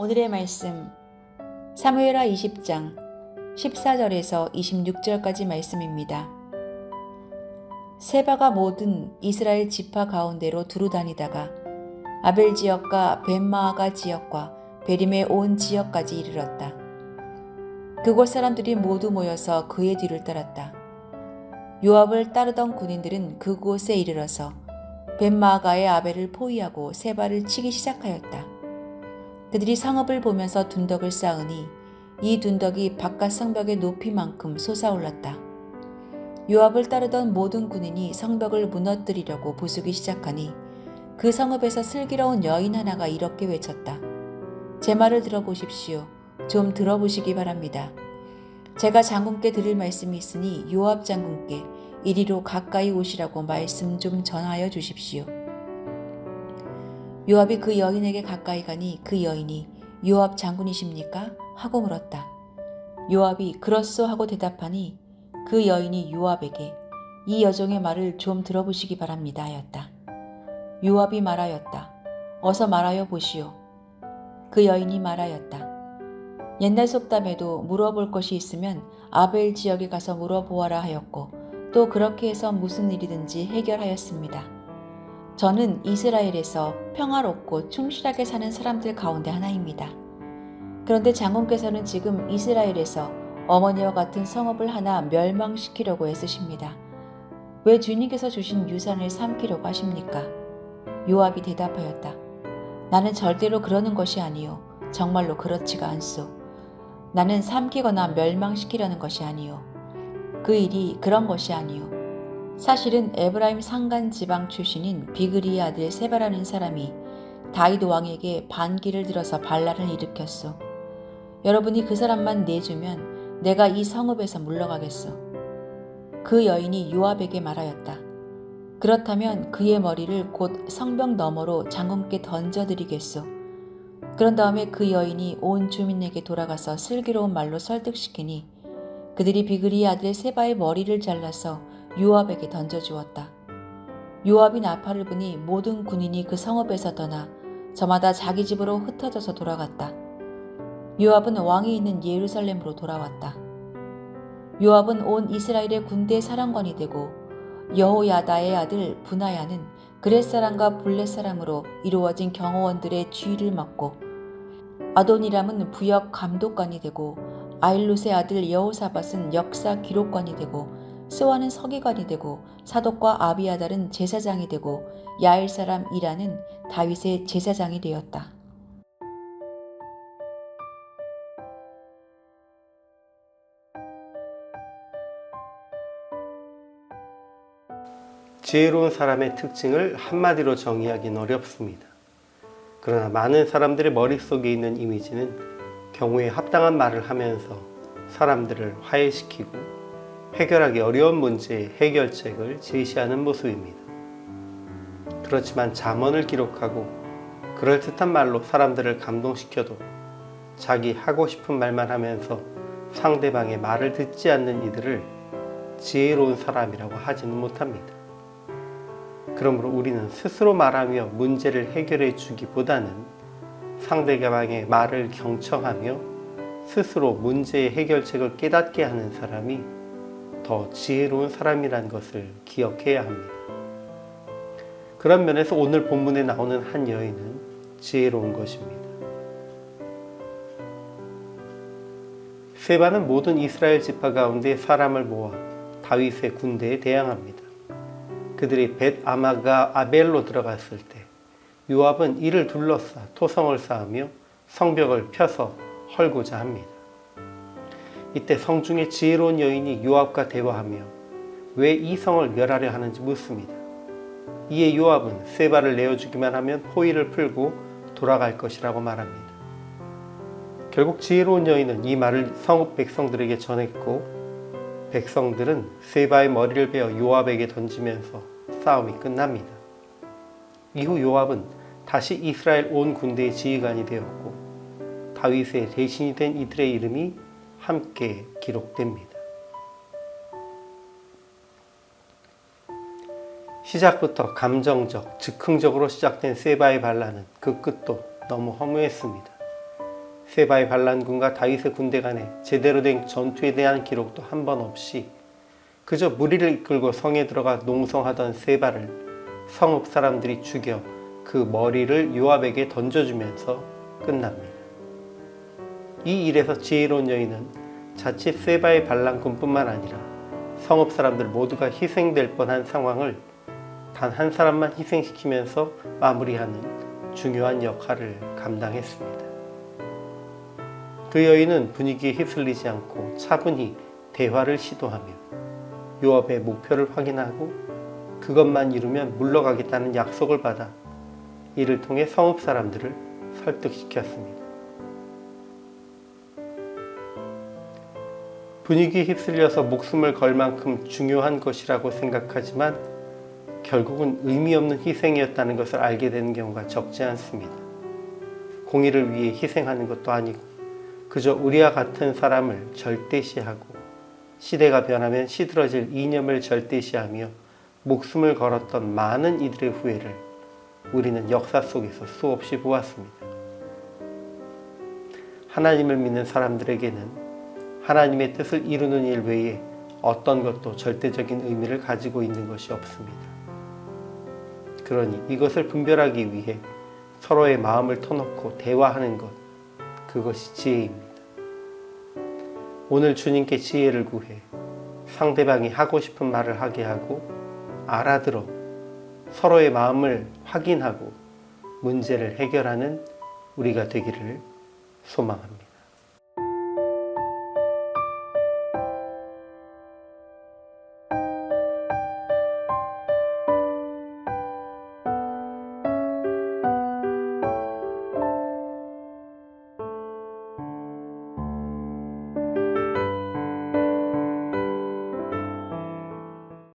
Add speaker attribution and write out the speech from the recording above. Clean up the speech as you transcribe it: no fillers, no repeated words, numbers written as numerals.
Speaker 1: 오늘의 말씀 사무엘하 20장 14절에서 26절까지 말씀입니다. 세바가 모든 이스라엘 지파 가운데로 두루 다니다가 아벨 지역과 벤마아가 지역과 베림의 온 지역까지 이르렀다. 그곳 사람들이 모두 모여서 그의 뒤를 따랐다. 요압을 따르던 군인들은 그곳에 이르러서 벤마아가의 아벨을 포위하고 세바를 치기 시작하였다. 그들이 성읍을 보면서 둔덕을 쌓으니 이 둔덕이 바깥 성벽의 높이만큼 솟아올랐다. 요압을 따르던 모든 군인이 성벽을 무너뜨리려고 부수기 시작하니 그 성읍에서 슬기로운 여인 하나가 이렇게 외쳤다. 제 말을 들어보십시오. 좀 들어보시기 바랍니다. 제가 장군께 드릴 말씀이 있으니 요압 장군께 이리로 가까이 오시라고 말씀 좀 전하여 주십시오. 요압이 그 여인에게 가까이 가니 그 여인이 요압 장군이십니까? 하고 물었다. 요압이 그렇소 하고 대답하니 그 여인이 요압에게 이 여종의 말을 좀 들어보시기 바랍니다 하였다. 요압이 말하였다. 어서 말하여 보시오. 그 여인이 말하였다. 옛날 속담에도 물어볼 것이 있으면 아벨 지역에 가서 물어보아라 하였고 또 그렇게 해서 무슨 일이든지 해결하였습니다. 저는 이스라엘에서 평화롭고 충실하게 사는 사람들 가운데 하나입니다. 그런데 장군께서는 지금 이스라엘에서 어머니와 같은 성읍을 하나 멸망시키려고 애쓰십니다. 왜 주님께서 주신 유산을 삼키려고 하십니까? 요압이 대답하였다. 나는 절대로 그러는 것이 아니요. 정말로 그렇지가 않소. 나는 삼키거나 멸망시키려는 것이 아니요. 그 일이 그런 것이 아니요. 사실은 에브라임 산간 지방 출신인 비그리의 아들 세바라는 사람이 다윗 왕에게 반기를 들어서 반란을 일으켰소. 여러분이 그 사람만 내주면 내가 이 성읍에서 물러가겠소. 그 여인이 요압에게 말하였다. 그렇다면 그의 머리를 곧 성벽 너머로 장군께 던져드리겠소. 그런 다음에 그 여인이 온 주민에게 돌아가서 슬기로운 말로 설득시키니 그들이 비그리의 아들 세바의 머리를 잘라서 요압에게 던져주었다. 요압이 나팔을 부니 모든 군인이 그 성읍에서 떠나 저마다 자기 집으로 흩어져서 돌아갔다. 요압은 왕이 있는 예루살렘으로 돌아왔다. 요압은 온 이스라엘의 군대 사령관이 되고 여호야다의 아들 분하야는 그렛 사람과 블렛 사람으로 이루어진 경호원들의 주의를 맡고 아도니람은 부역 감독관이 되고 아일룻의 아들 여호사밧은 역사 기록관이 되고 스와는 서기관이 되고 사독과 아비아달은 제사장이 되고 야일 사람 이라는 다윗의 제사장이 되었다.
Speaker 2: 지혜로운 사람의 특징을 한마디로 정의하기는 어렵습니다. 그러나 많은 사람들의 머릿속에 있는 이미지는 경우에 합당한 말을 하면서 사람들을 화해시키고 해결하기 어려운 문제의 해결책을 제시하는 모습입니다. 그렇지만 잠언을 기록하고 그럴듯한 말로 사람들을 감동시켜도 자기 하고 싶은 말만 하면서 상대방의 말을 듣지 않는 이들을 지혜로운 사람이라고 하지는 못합니다. 그러므로 우리는 스스로 말하며 문제를 해결해 주기보다는 상대방의 말을 경청하며 스스로 문제의 해결책을 깨닫게 하는 사람이 더 지혜로운 사람이라는 것을 기억해야 합니다. 그런 면에서 오늘 본문에 나오는 한 여인은 지혜로운 것입니다. 세바는 모든 이스라엘 지파 가운데 사람을 모아 다윗의 군대에 대항합니다. 그들이 벳 아마가 아벨로 들어갔을 때 요압은 이를 둘러싸 토성을 쌓으며 성벽을 펴서 헐고자 합니다. 이때 성중의 지혜로운 여인이 요압과 대화하며 왜 이 성을 멸하려 하는지 묻습니다. 이에 요압은 세바를 내어주기만 하면 포위를 풀고 돌아갈 것이라고 말합니다. 결국 지혜로운 여인은 이 말을 성읍 백성들에게 전했고 백성들은 세바의 머리를 베어 요압에게 던지면서 싸움이 끝납니다. 이후 요압은 다시 이스라엘 온 군대의 지휘관이 되었고 다윗의 대신이 된 이들의 이름이 함께 기록됩니다. 시작부터 감정적, 즉흥적으로 시작된 세바의 반란은 그 끝도 너무 허무했습니다. 세바의 반란군과 다윗의 군대 간에 제대로 된 전투에 대한 기록도 한 번 없이 그저 무리를 이끌고 성에 들어가 농성하던 세바를 성읍 사람들이 죽여 그 머리를 요압에게 던져주면서 끝납니다. 이 일에서 지혜로운 여인은 자칫 세바의 반란군뿐만 아니라 성읍 사람들 모두가 희생될 뻔한 상황을 단 한 사람만 희생시키면서 마무리하는 중요한 역할을 감당했습니다. 그 여인은 분위기에 휩쓸리지 않고 차분히 대화를 시도하며 요압의 목표를 확인하고 그것만 이루면 물러가겠다는 약속을 받아 이를 통해 성읍 사람들을 설득시켰습니다. 분위기에 휩쓸려서 목숨을 걸 만큼 중요한 것이라고 생각하지만 결국은 의미 없는 희생이었다는 것을 알게 되는 경우가 적지 않습니다. 공의를 위해 희생하는 것도 아니고 그저 우리와 같은 사람을 절대시하고 시대가 변하면 시들어질 이념을 절대시하며 목숨을 걸었던 많은 이들의 후회를 우리는 역사 속에서 수없이 보았습니다. 하나님을 믿는 사람들에게는 하나님의 뜻을 이루는 일 외에 어떤 것도 절대적인 의미를 가지고 있는 것이 없습니다. 그러니 이것을 분별하기 위해 서로의 마음을 터놓고 대화하는 것, 그것이 지혜입니다. 오늘 주님께 지혜를 구해 상대방이 하고 싶은 말을 하게 하고 알아들어 서로의 마음을 확인하고 문제를 해결하는 우리가 되기를 소망합니다.